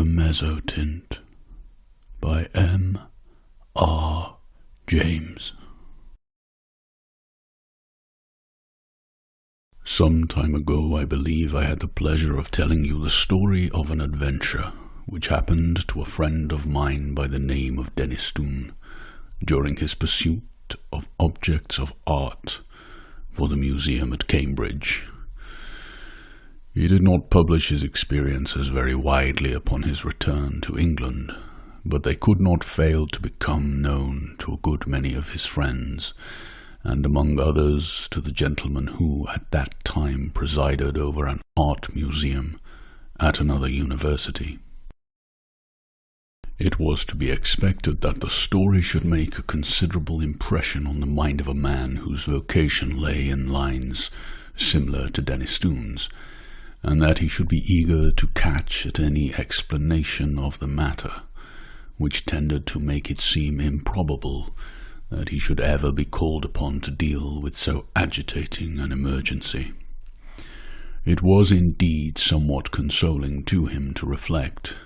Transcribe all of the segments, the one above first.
The Mezzotint by M. R. James. Some time ago, I believe I had the pleasure of telling you the story of an adventure which happened to a friend of mine by the name of Mezzotint during his pursuit of objects of art for the museum at Cambridge. He did not publish his experiences very widely upon his return to England, but they could not fail to become known to a good many of his friends, and among others to the gentleman who at that time presided over an art museum at another university. It was to be expected that the story should make a considerable impression on the mind of a man whose vocation lay in lines similar to Mezzotint's, and that he should be eager to catch at any explanation of the matter, which tended to make it seem improbable that he should ever be called upon to deal with so agitating an emergency. It was indeed somewhat consoling to him to reflect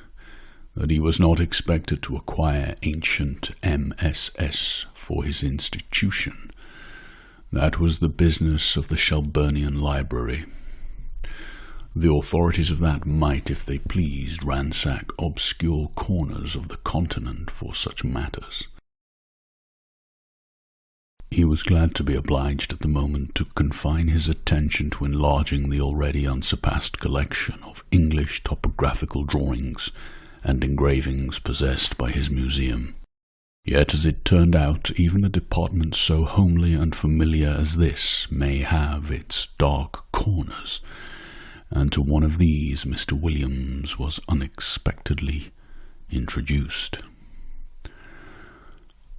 that he was not expected to acquire ancient MSS for his institution. That was the business of the Shelburnian Library. The authorities of that might, if they pleased, ransack obscure corners of the continent for such matters. He was glad to be obliged at the moment to confine his attention to enlarging the already unsurpassed collection of English topographical drawings and engravings possessed by his museum. Yet, as it turned out, even a department so homely and familiar as this may have its dark corners, and to one of these Mr. Williams was unexpectedly introduced.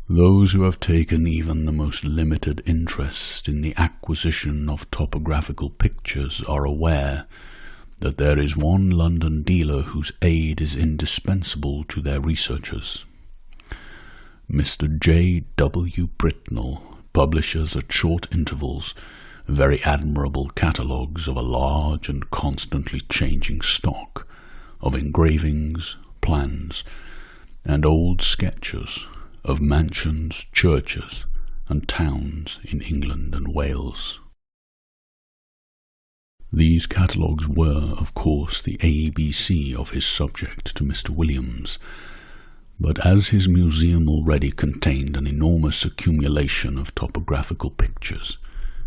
Those who have taken even the most limited interest in the acquisition of topographical pictures are aware that there is one London dealer whose aid is indispensable to their researches. Mr. J. W. Britnell publishes at short intervals very admirable catalogues of a large and constantly changing stock of engravings, plans, and old sketches of mansions, churches, and towns in England and Wales. These catalogues were, of course, the ABC of his subject to Mr. Williams, but as his museum already contained an enormous accumulation of topographical pictures,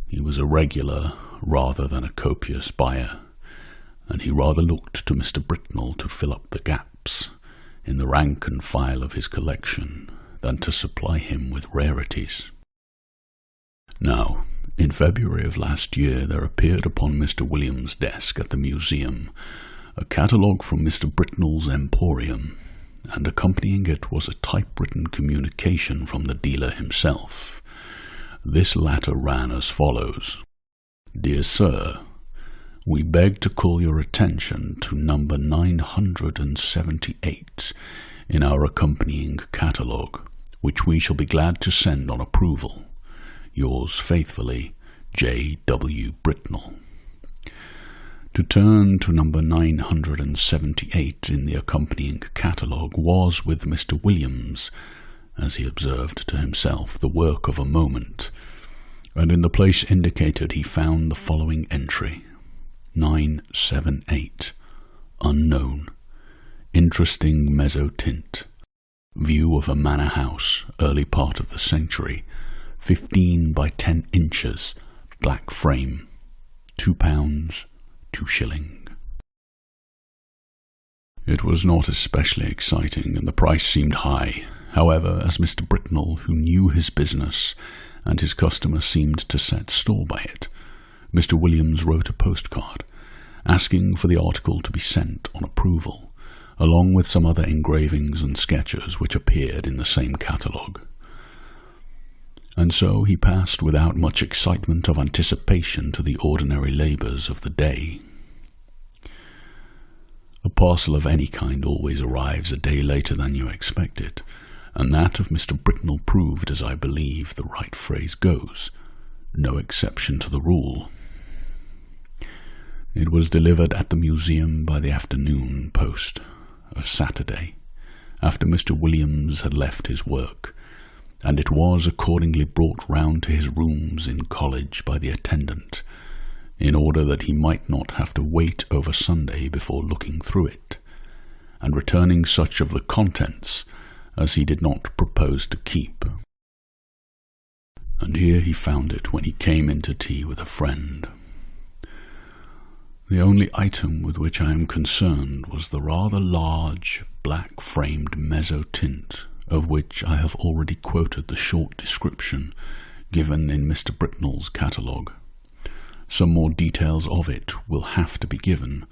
he was a regular rather than a copious buyer, and he rather looked to Mr. Britnell to fill up the gaps in the rank and file of his collection than to supply him with rarities. Now, in February of last year there appeared upon Mr. Williams' desk at the museum a catalogue from Mr. Britnell's emporium, and accompanying it was a typewritten communication from the dealer himself. This latter ran as follows: "Dear Sir, we beg to call your attention to number 978 in our accompanying catalogue, which we shall be glad to send on approval. Yours faithfully, J. W. Britnell." To turn to number 978 in the accompanying catalogue was, with Mr. Williams, as he observed to himself, the work of a moment, and in the place indicated he found the following entry: 978, unknown, interesting Mezzotint, view of a manor house, early part of the century, 15 by 10 inches, black frame, £2, 2s. It was not especially exciting, and the price seemed high. However, as Mr. Britnell, who knew his business, and his customer seemed to set store by it, Mr. Williams wrote a postcard, asking for the article to be sent on approval, along with some other engravings and sketches which appeared in the same catalogue. And so he passed without much excitement of anticipation to the ordinary labours of the day. A parcel of any kind always arrives a day later than you expect it, and that of Mr. Britnell proved, as I believe the right phrase goes, no exception to the rule. It was delivered at the museum by the afternoon post, of Saturday, after Mr. Williams had left his work, and it was accordingly brought round to his rooms in college by the attendant, in order that he might not have to wait over Sunday before looking through it, and returning such of the contents as he did not propose to keep. And here he found it when he came in to tea with a friend. The only item with which I am concerned was the rather large, black-framed Mezzotint, of which I have already quoted the short description given in Mr. Britnell's catalogue. Some more details of it will have to be given,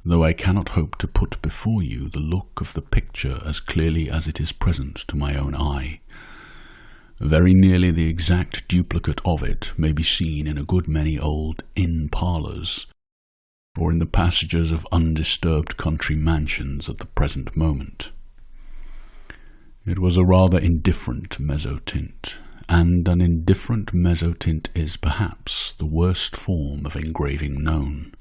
though I cannot hope to put before you the look of the picture as clearly as it is present to my own eye. Very nearly the exact duplicate of it may be seen in a good many old inn parlours, or in the passages of undisturbed country mansions at the present moment. It was a rather indifferent mezzotint, and an indifferent mezzotint is perhaps the worst form of engraving known.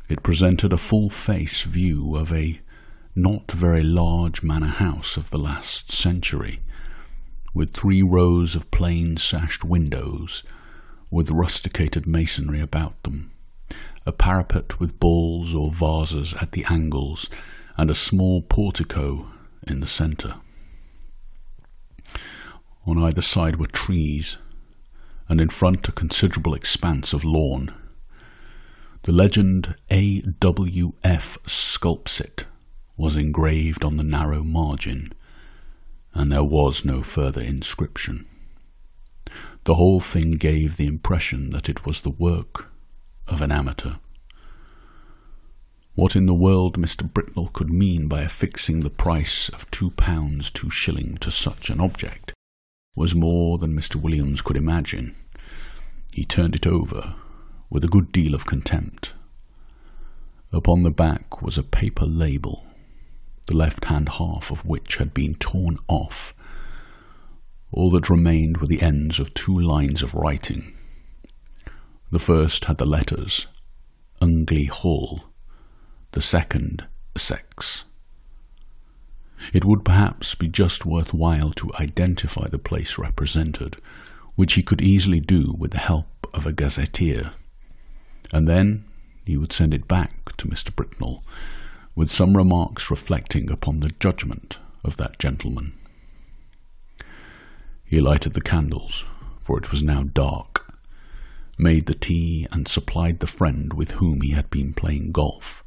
It presented a full-face view of a not very large manor house of the last century, with 3 rows of plain sashed windows, with rusticated masonry about them, a parapet with balls or vases at the angles, and a small portico in the centre. On either side were trees, and in front a considerable expanse of lawn. The legend A.W.F. Sculpsit was engraved on the narrow margin, and there was no further inscription. The whole thing gave the impression that it was the work of an amateur. What in the world Mr. Britnell could mean by affixing the price of £2 2s to such an object was more than Mr. Williams could imagine. He turned it over with a good deal of contempt. Upon the back was a paper label, the left-hand half of which had been torn off. All that remained were the ends of 2 lines of writing. The first had the letters Ungley Hall, the second Sex. It would perhaps be just worth while to identify the place represented, which he could easily do with the help of a gazetteer, and then he would send it back to Mr. Britnell, with some remarks reflecting upon the judgment of that gentleman. He lighted the candles, for it was now dark, made the tea, and supplied the friend with whom he had been playing golf,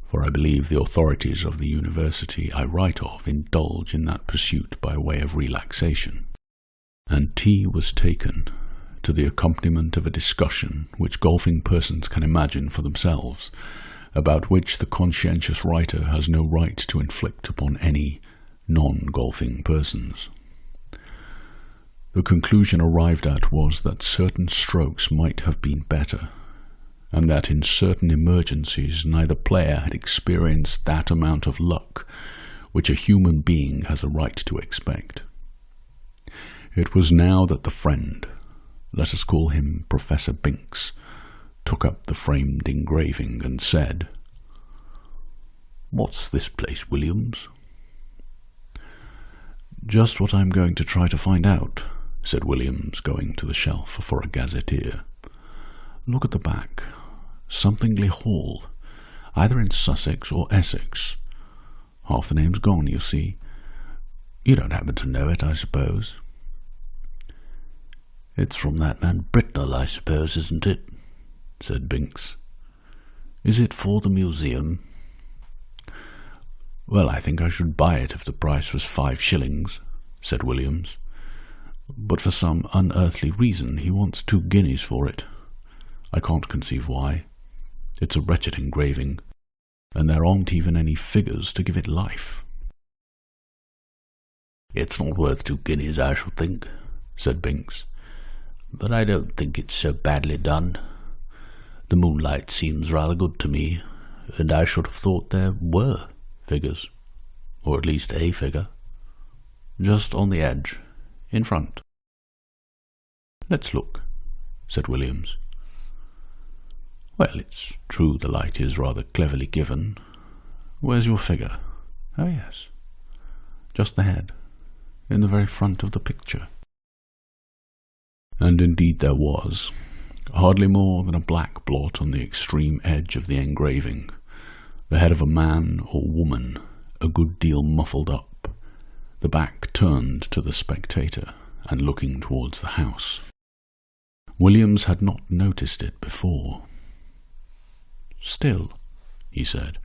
for I believe the authorities of the university I write of indulge in that pursuit by way of relaxation, and tea was taken, to the accompaniment of a discussion which golfing persons can imagine for themselves, about which the conscientious writer has no right to inflict upon any non-golfing persons. The conclusion arrived at was that certain strokes might have been better, and that in certain emergencies neither player had experienced that amount of luck which a human being has a right to expect. It was now that the friend, let us call him Professor Binks, took up the framed engraving and said, "What's this place, Williams?" "Just what I'm going to try to find out," said Williams, going to the shelf for a gazetteer. "Look at the back. Somethingley Hall, either in Sussex or Essex. Half the name's gone, you see. You don't happen to know it, I suppose?" "It's from that man Britnell, I suppose, isn't it?" said Binks. "Is it for the museum?" "Well, I think I should buy it if the price was 5 shillings," said Williams. "But for some unearthly reason he wants 2 guineas for it. I can't conceive why. It's a wretched engraving, and there aren't even any figures to give it life." "It's not worth 2 guineas, I should think," said Binks. "But I don't think it's so badly done. The moonlight seems rather good to me, and I should have thought there were figures, or at least a figure, just on the edge, in front." "Let's look," said Williams. "Well, it's true the light is rather cleverly given, Where's your figure? Oh, yes. Just the head, in the very front of the picture. And indeed there was, hardly more than a black blot on the extreme edge of the engraving, the head of a man or woman, a good deal muffled up, the back turned to the spectator and looking towards the house. Williams had not noticed it before. "Still," he said,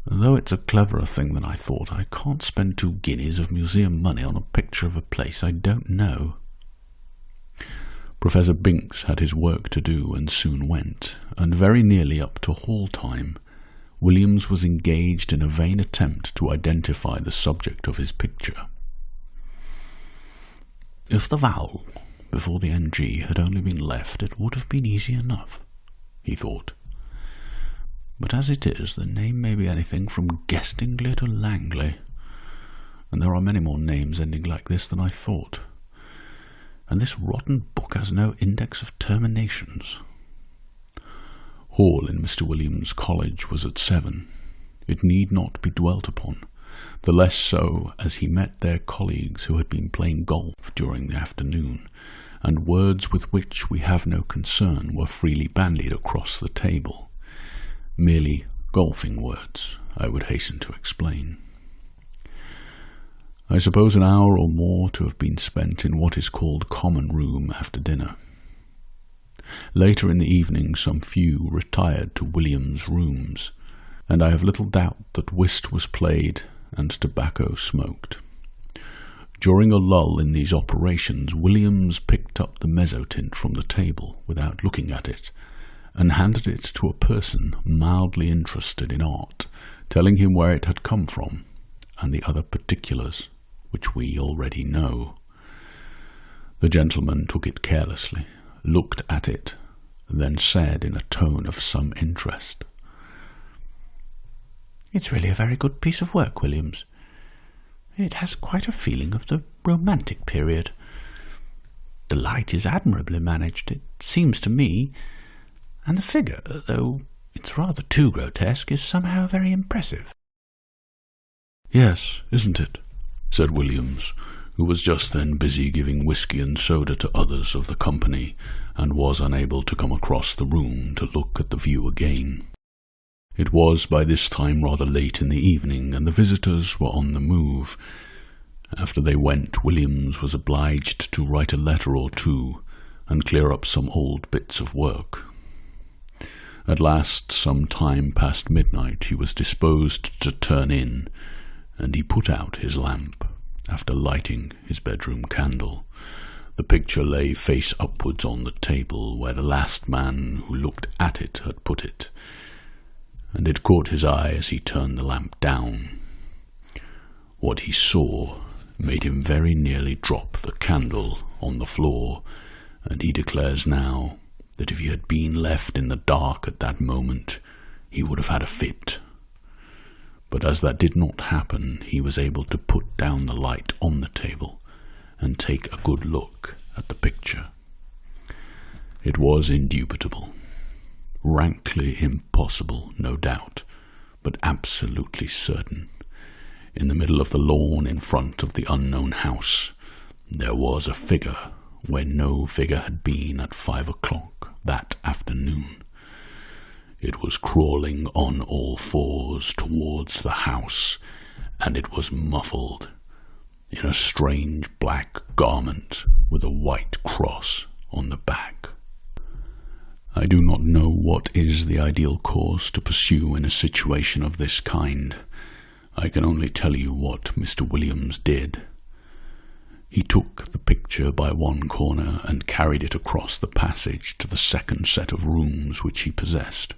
"though it's a cleverer thing than I thought, I can't spend 2 guineas of museum money on a picture of a place I don't know." Professor Binks had his work to do and soon went, and very nearly up to hall time, Williams was engaged in a vain attempt to identify the subject of his picture. If the vowel before the NG had only been left, it would have been easy enough, he thought. But as it is, the name may be anything from Guestingley to Langley, and there are many more names ending like this than I thought. And this rotten book has no index of terminations. Hall in Mr. Williams' college was at 7. It need not be dwelt upon, the less so as he met their colleagues who had been playing golf during the afternoon, and words with which we have no concern were freely bandied across the table. Merely golfing words, I would hasten to explain. I suppose an hour or more to have been spent in what is called common room after dinner. Later in the evening some few retired to Williams' rooms, and I have little doubt that whist was played and tobacco smoked. During a lull in these operations, Williams picked up the Mezzotint from the table without looking at it, and handed it to a person mildly interested in art, telling him where it had come from, and the other particulars, which we already know. The gentleman took it carelessly, looked at it, then said in a tone of some interest, "It's really a very good piece of work, Williams. It has quite a feeling of the romantic period. The light is admirably managed, it seems to me, and the figure, though it's rather too grotesque, is somehow very impressive." "Yes, isn't it?" said Williams, who was just then busy giving whisky and soda to others of the company, and was unable to come across the room to look at the view again. It was by this time rather late in the evening, and the visitors were on the move. After they went, Williams was obliged to write a letter or two, and clear up some old bits of work. At last, some time past midnight, he was disposed to turn in, and he put out his lamp, after lighting his bedroom candle. The picture lay face upwards on the table, where the last man who looked at it had put it, and it caught his eye as he turned the lamp down. What he saw made him very nearly drop the candle on the floor, and he declares now that if he had been left in the dark at that moment, he would have had a fit. But as that did not happen, he was able to put down the light on the table and take a good look at the picture. It was indubitable, rankly impossible, no doubt, but absolutely certain. In the middle of the lawn in front of the unknown house, there was a figure where no figure had been at 5 o'clock that afternoon. It was crawling on all fours towards the house, and it was muffled in a strange black garment with a white cross on the back. I do not know what is the ideal course to pursue in a situation of this kind. I can only tell you what Mr. Williams did. He took the picture by one corner and carried it across the passage to the second set of rooms which he possessed.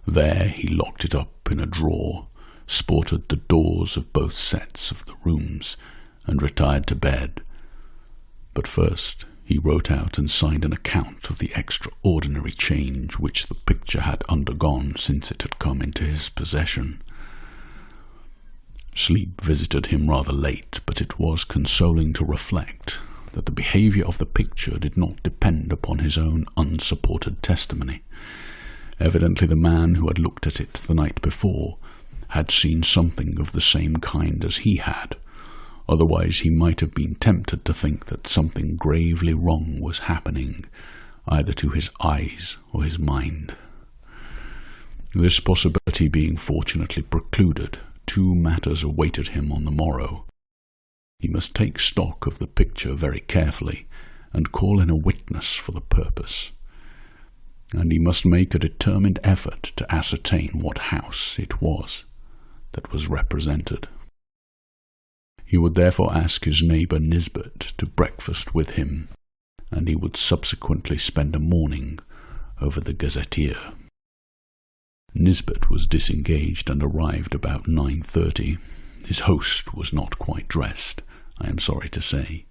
There he locked it up in a drawer, sported the doors of both sets of the rooms, and retired to bed. But first he wrote out and signed an account of the extraordinary change which the picture had undergone since it had come into his possession. Sleep visited him rather late, but it was consoling to reflect that the behaviour of the picture did not depend upon his own unsupported testimony. Evidently the man who had looked at it the night before had seen something of the same kind as he had. Otherwise he might have been tempted to think that something gravely wrong was happening, either to his eyes or his mind. This possibility being fortunately precluded, two matters awaited him on the morrow. He must take stock of the picture very carefully, and call in a witness for the purpose. And he must make a determined effort to ascertain what house it was that was represented. He would therefore ask his neighbour Nisbet to breakfast with him, and he would subsequently spend a morning over the gazetteer. Nisbet was disengaged and arrived about 9:30. His host was not quite dressed, I am sorry to say,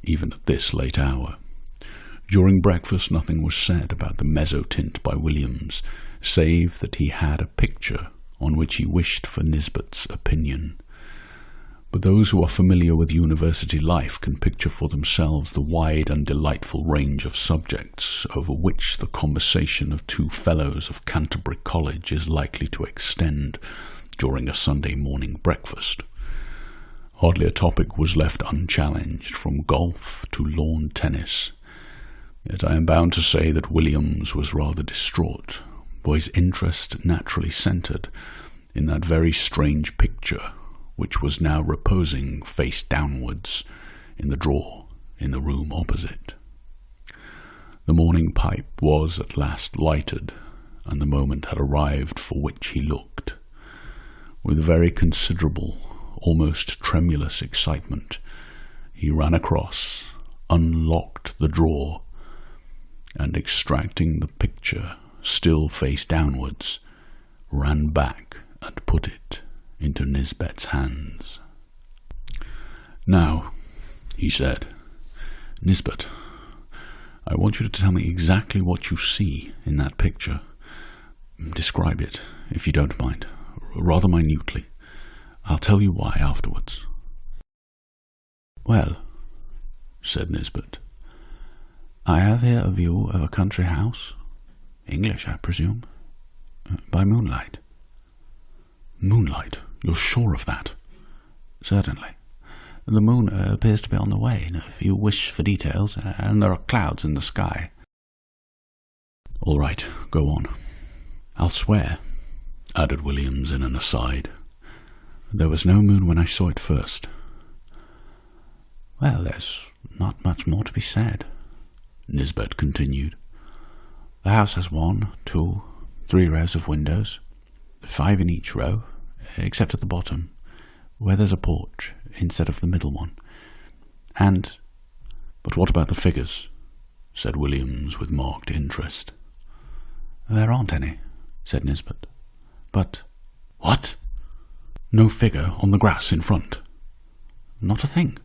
even at this late hour. During breakfast nothing was said about the Mezzotint by Williams, save that he had a picture on which he wished for Nisbet's opinion. But those who are familiar with university life can picture for themselves the wide and delightful range of subjects over which the conversation of two fellows of Canterbury College is likely to extend during a Sunday morning breakfast. Hardly a topic was left unchallenged, from golf to lawn tennis. Yet I am bound to say that Williams was rather distraught, for his interest naturally centred in that very strange picture which was now reposing face downwards in the drawer in the room opposite. The morning pipe was at last lighted, and the moment had arrived for which he looked. With very considerable, almost tremulous excitement, he ran across, unlocked the drawer, and extracting the picture, still face downwards, ran back and put it into Nisbet's hands. "Now," he said, "Nisbet, I want you to tell me exactly what you see in that picture. Describe it, if you don't mind, rather minutely. I'll tell you why afterwards." "Well," said Nisbet, "I have here a view of a country house, English, I presume, by moonlight." "Moonlight? You're sure of that?" "Certainly. The moon appears to be on the wane, if you wish for details, and there are clouds in the sky." "All right, go on." "I'll swear," added Williams in an aside, "there was no moon when I saw it first." "Well, there's not much more to be said," Nisbet continued. "The house has 1, 2, 3 rows of windows, 5 in each row, except at the bottom, where there's a porch instead of the middle one. And—" "But what about the figures?" said Williams with marked interest. "There aren't any," said Nisbet. "But—" "What? No figure on the grass in front?" "Not a thing."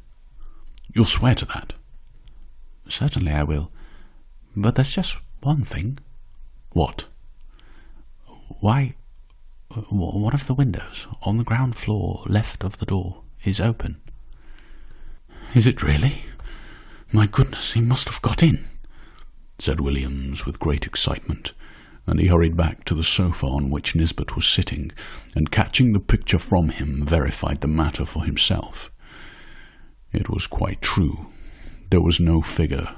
"You'll swear to that?" "Certainly I will. But there's just one thing." "What?" "Why, one of the windows on the ground floor left of the door is open." "Is it really? My goodness, he must have got in," said Williams with great excitement, and he hurried back to the sofa on which Nisbet was sitting, and catching the picture from him, verified the matter for himself. It was quite true. There was no figure,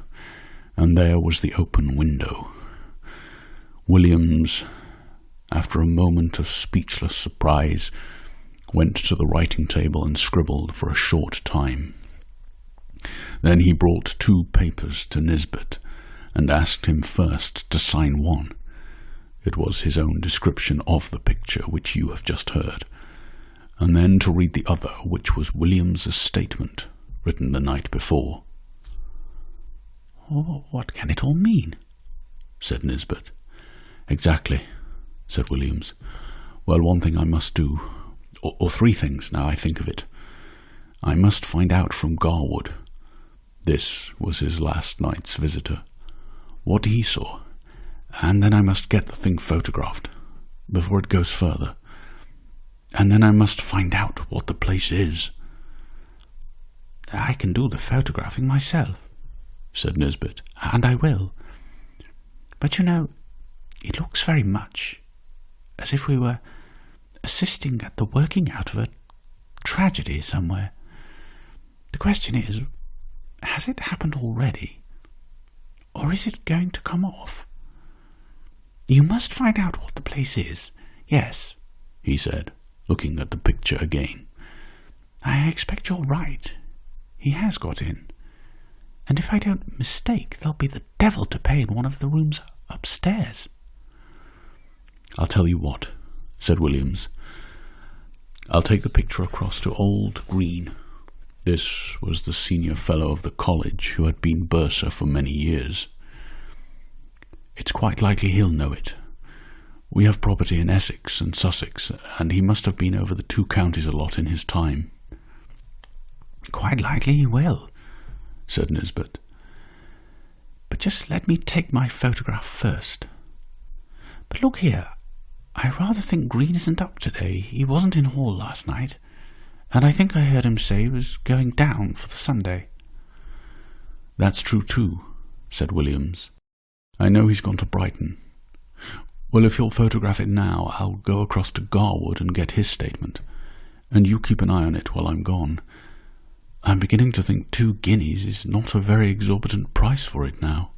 and there was the open window. Williams, after a moment of speechless surprise, went to the writing table and scribbled for a short time. Then he brought 2 papers to Nisbet, and asked him first to sign one. It was his own description of the picture which you have just heard, and then to read the other, which was Williams's statement, written the night before. "What can it all mean?" said Nisbet. "Exactly," said Williams. "Well, one thing I must do, or 3 things now I think of it. I must find out from Garwood," this was his last night's visitor, "what he saw, and then I must get the thing photographed, before it goes further, and then I must find out what the place is." "I can do the photographing myself," said Nisbet, "and I will. But you know, it looks very much as if we were assisting at the working out of a tragedy somewhere. The question is, has it happened already? Or is it going to come off? You must find out what the place is. Yes, he said, looking at the picture again. I expect you're right. He has got in. And if I don't mistake, there'll be the devil to pay in one of the rooms upstairs. I'll tell you what, said Williams. I'll take the picture across to old Green. This was the senior fellow of the college who had been bursar for many years. It's quite likely he'll know it. We have property in Essex and Sussex, and he must have been over the 2 counties a lot in his time. Quite likely he will, said Nisbet. But just let me take my photograph first. But look here, I rather think Green isn't up today. He wasn't in hall last night, and I think I heard him say he was going down for the Sunday. That's true too, said Williams. I know he's gone to Brighton. Well, if you'll photograph it now, I'll go across to Garwood and get his statement, and you keep an eye on it while I'm gone. I'm beginning to think 2 guineas is not a very exorbitant price for it now.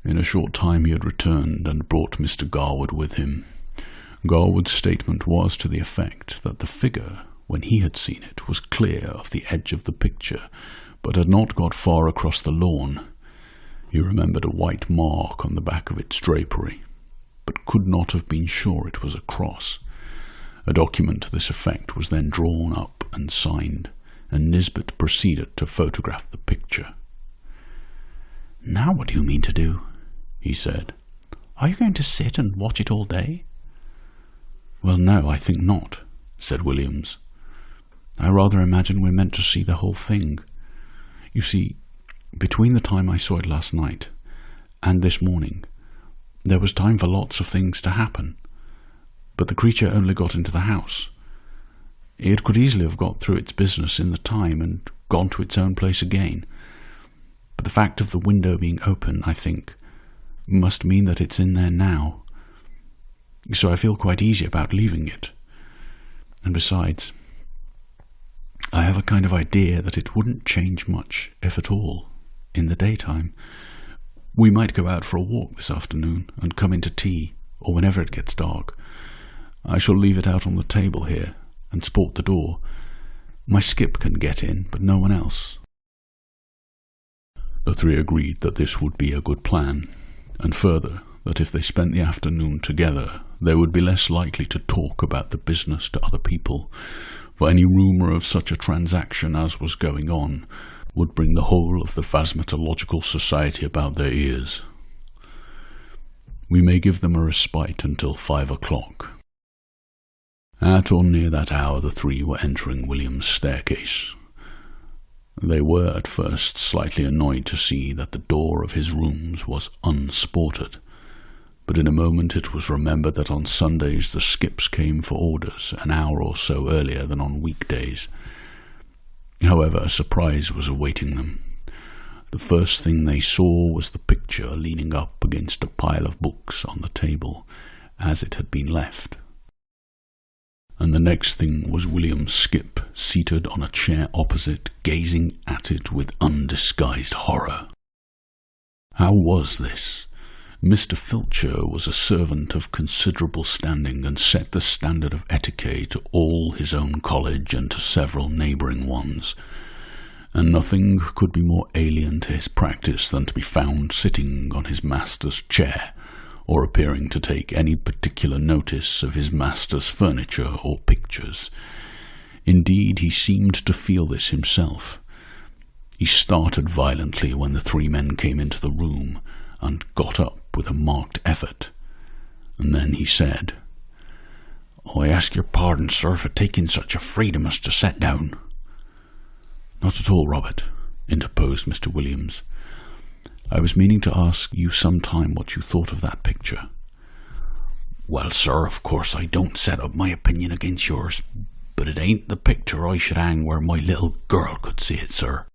In a short time he had returned and brought Mr. Garwood with him. Garwood's statement was to the effect that the figure, when he had seen it, was clear of the edge of the picture, but had not got far across the lawn. He remembered a white mark on the back of its drapery, but could not have been sure it was a cross. A document to this effect was then drawn up and signed, and Nisbet proceeded to photograph the picture. Now what do you mean to do? He said. Are you going to sit and watch it all day? Well, no, I think not, said Williams. I rather imagine we're meant to see the whole thing. You see, between the time I saw it last night and this morning, there was time for lots of things to happen. But the creature only got into the house. It could easily have got through its business in the time and gone to its own place again. But the fact of the window being open, I think, must mean that it's in there now. So I feel quite easy about leaving it. And besides, I have a kind of idea that it wouldn't change much, if at all, in the daytime. We might go out for a walk this afternoon and come in to tea, or whenever it gets dark. I shall leave it out on the table here and sport the door. My skip can get in, but no one else. The 3 agreed that this would be a good plan, and further, that if they spent the afternoon together, they would be less likely to talk about the business to other people, for any rumour of such a transaction as was going on would bring the whole of the Phasmatological Society about their ears. We may give them a respite until 5 o'clock. At or near that hour the 3 were entering William's staircase. They were at first slightly annoyed to see that the door of his rooms was unsported, but in a moment it was remembered that on Sundays the skips came for orders an hour or so earlier than on weekdays. However, a surprise was awaiting them. The first thing they saw was the picture leaning up against a pile of books on the table, as it had been left. And the next thing was William Skip, seated on a chair opposite, gazing at it with undisguised horror. How was this? Mr. Filcher was a servant of considerable standing and set the standard of etiquette to all his own college and to several neighbouring ones, and nothing could be more alien to his practice than to be found sitting on his master's chair, or appearing to take any particular notice of his master's furniture or pictures. Indeed, he seemed to feel this himself. He started violently when the 3 men came into the room, and got up with a marked effort. And then he said, "I ask your pardon, sir, for taking such a freedom as to set down." "Not at all, Robert," interposed Mr. Williams. "I was meaning to ask you some time what you thought of that picture." "Well, sir, of course I don't set up my opinion against yours, but it ain't the picture I should hang where my little girl could see it, sir."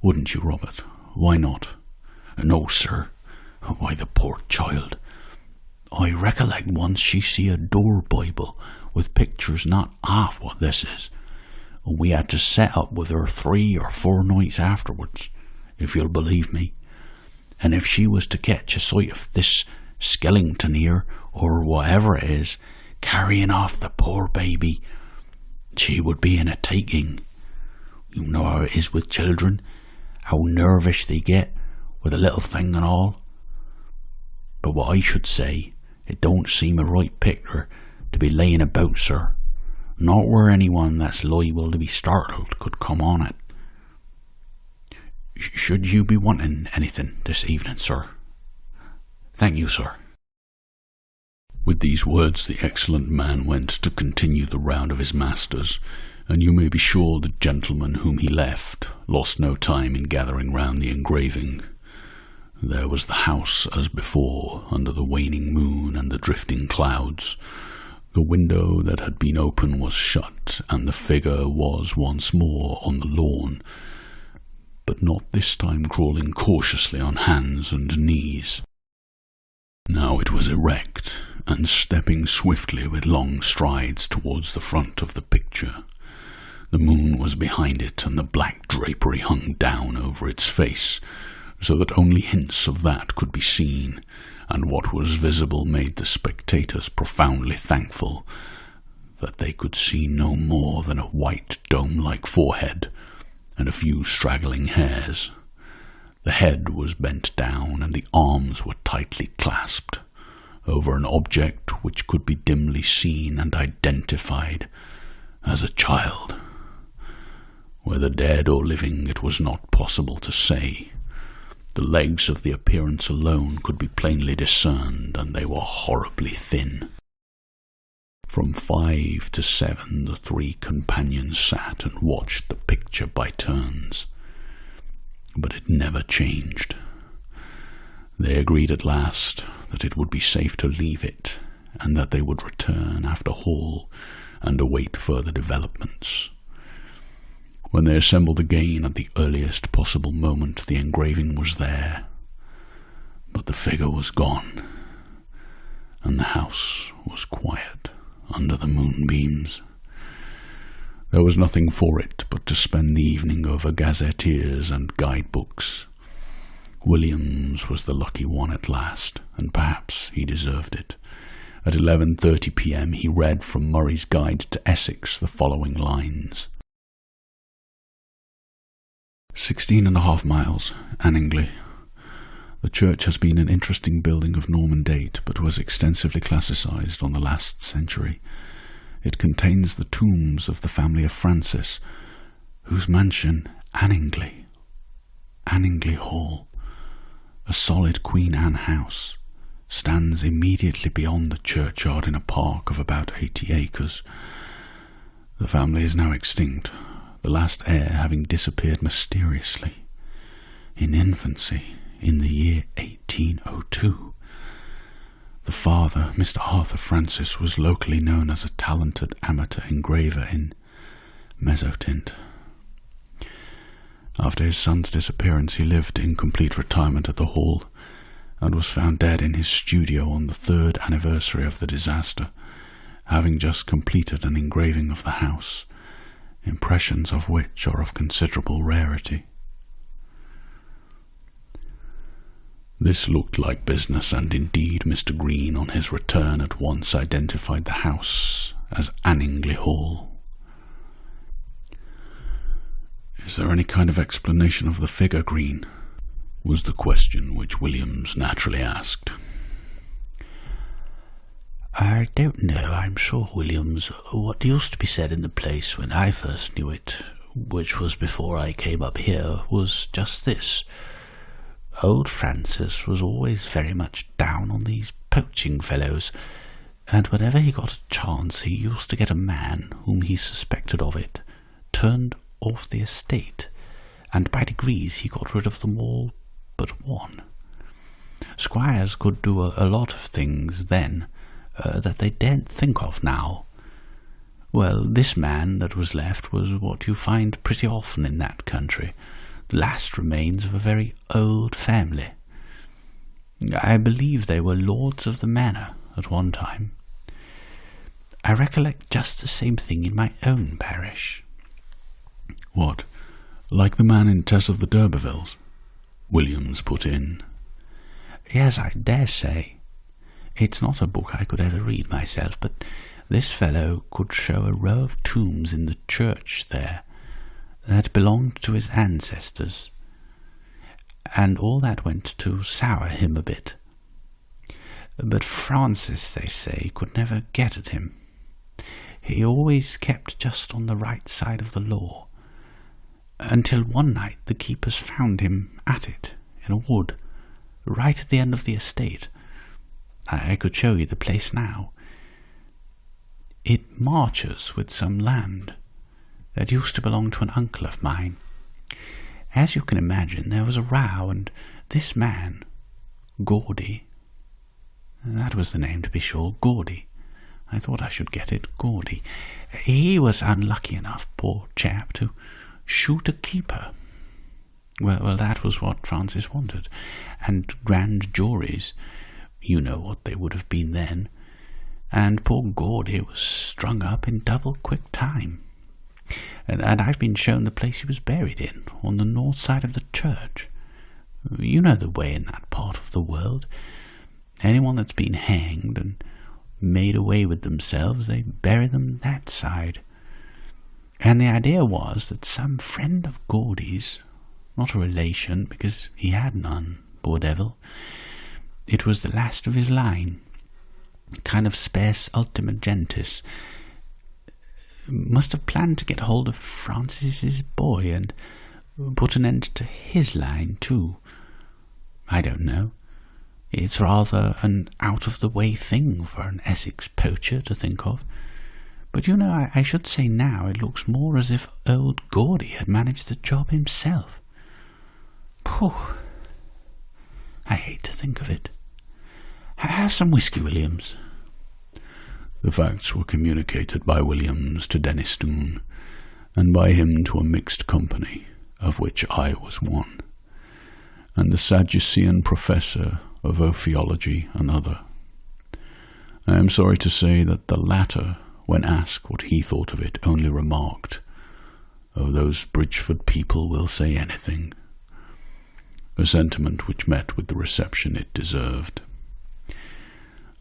"Wouldn't you, Robert? Why not?" "No, sir. Why, the poor child. I recollect once she see a door Bible with pictures not half what this is, and we had to set up with her 3 or 4 nights afterwards, if you'll believe me. And if she was to catch a sight of this skeleton here, or whatever it is, carrying off the poor baby, she would be in a taking. You know how it is with children, how nervous they get with a little thing and all. But what I should say, it don't seem a right picture to be laying about, sir, not where anyone that's liable to be startled could come on it. Should you be wanting anything this evening, sir? Thank you, sir. With these words, the excellent man went to continue the round of his masters, and you may be sure the gentleman whom he left lost no time in gathering round the engraving. There was the house as before, under the waning moon and the drifting clouds. The window that had been open was shut, and the figure was once more on the lawn, but not this time crawling cautiously on hands and knees. Now it was erect, and stepping swiftly with long strides towards the front of the picture. The moon was behind it, and the black drapery hung down over its face, so that only hints of that could be seen, and what was visible made the spectators profoundly thankful that they could see no more than a white dome-like forehead and a few straggling hairs. The head was bent down, and the arms were tightly clasped over an object which could be dimly seen and identified as a child. Whether dead or living, it was not possible to say. The legs of the appearance alone could be plainly discerned, and they were horribly thin. From 5 to 7 the 3 companions sat and watched the picture by turns, but it never changed. They agreed at last that it would be safe to leave it, and that they would return after Hall and await further developments. When they assembled again at the earliest possible moment, the engraving was there, but the figure was gone, and the house was quiet under the moonbeams. There was nothing for it but to spend the evening over gazetteers and guidebooks. Williams was the lucky one at last, and perhaps he deserved it. At 11:30 p.m. he read from Murray's Guide to Essex the following lines. 16.5 miles, Anningley. The church has been an interesting building of Norman date, but was extensively classicised on the last century. It contains the tombs of the family of Francis, whose mansion, Anningley Hall, a solid Queen Anne house, stands immediately beyond the churchyard in a park of about 80 acres. The family is now extinct, the last heir having disappeared mysteriously in infancy in the year 1802. The father, Mr. Arthur Francis, was locally known as a talented amateur engraver in Mezzotint. After his son's disappearance, he lived in complete retirement at the Hall, and was found dead in his studio on the 3rd anniversary of the disaster, having just completed an engraving of the house, impressions of which are of considerable rarity. This looked like business, and indeed Mr. Green on his return at once identified the house as Anningley Hall. "Is there any kind of explanation of the figure, Green?" was the question which Williams naturally asked. "I don't know, I'm sure, Williams. What used to be said in the place when I first knew it, which was before I came up here, was just this. Old Francis was always very much down on these poaching fellows, and whenever he got a chance he used to get a man whom he suspected of it turned off the estate, and by degrees he got rid of them all but one. Squires could do a lot of things then that they daren't think of now. Well, this man that was left was what you find pretty often in that country, the last remains of a very old family. I believe they were lords of the manor, at one time. I recollect just the same thing in my own parish. What, like the man in Tess of the D'Urbervilles? Williams put in. Yes, I dare say. It's not a book I could ever read myself, but this fellow could show a row of tombs in the church there that belonged to his ancestors, and all that went to sour him a bit. But Francis, they say, could never get at him. He always kept just on the right side of the law, until one night the keepers found him at it in a wood, right at the end of the estate. I could show you the place now. It marches with some land that used to belong to an uncle of mine. As you can imagine, there was a row, and this man, Gaudy, that was the name to be sure, Gaudy. I thought I should get it, Gaudy. He was unlucky enough, poor chap, to shoot a keeper. Well, that was what Francis wanted. And grand juries, you know what they would have been then. And poor Gaudy was strung up in double quick time. And I've been shown the place he was buried in, on the north side of the church. You know the way in that part of the world. Anyone that's been hanged and made away with themselves, they bury them that side. And the idea was that some friend of Gaudy's, not a relation, because he had none, poor devil, it was the last of his line, kind of spes ultima gentis, must have planned to get hold of Francis's boy and put an end to his line too. I don't know. It's rather an out-of-the-way thing for an Essex poacher to think of. But you know, I should say now it looks more as if old Gaudy had managed the job himself. Phew. I hate to think of it. Have some whiskey, Williams. The facts were communicated by Williams to Dennis Doone, and by him to a mixed company, of which I was one, and the Sadducean professor of ophiology another. I am sorry to say that the latter, when asked what he thought of it, only remarked, "Oh, those Bridgeford people will say anything," a sentiment which met with the reception it deserved.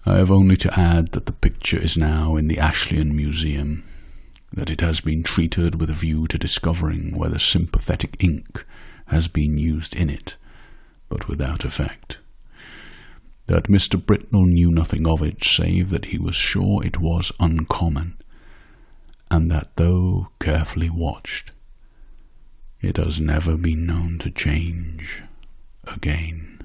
I have only to add that the picture is now in the Ashleyan Museum, that it has been treated with a view to discovering whether sympathetic ink has been used in it, but without effect, that Mr. Britnell knew nothing of it save that he was sure it was uncommon, and that though carefully watched, it has never been known to change again.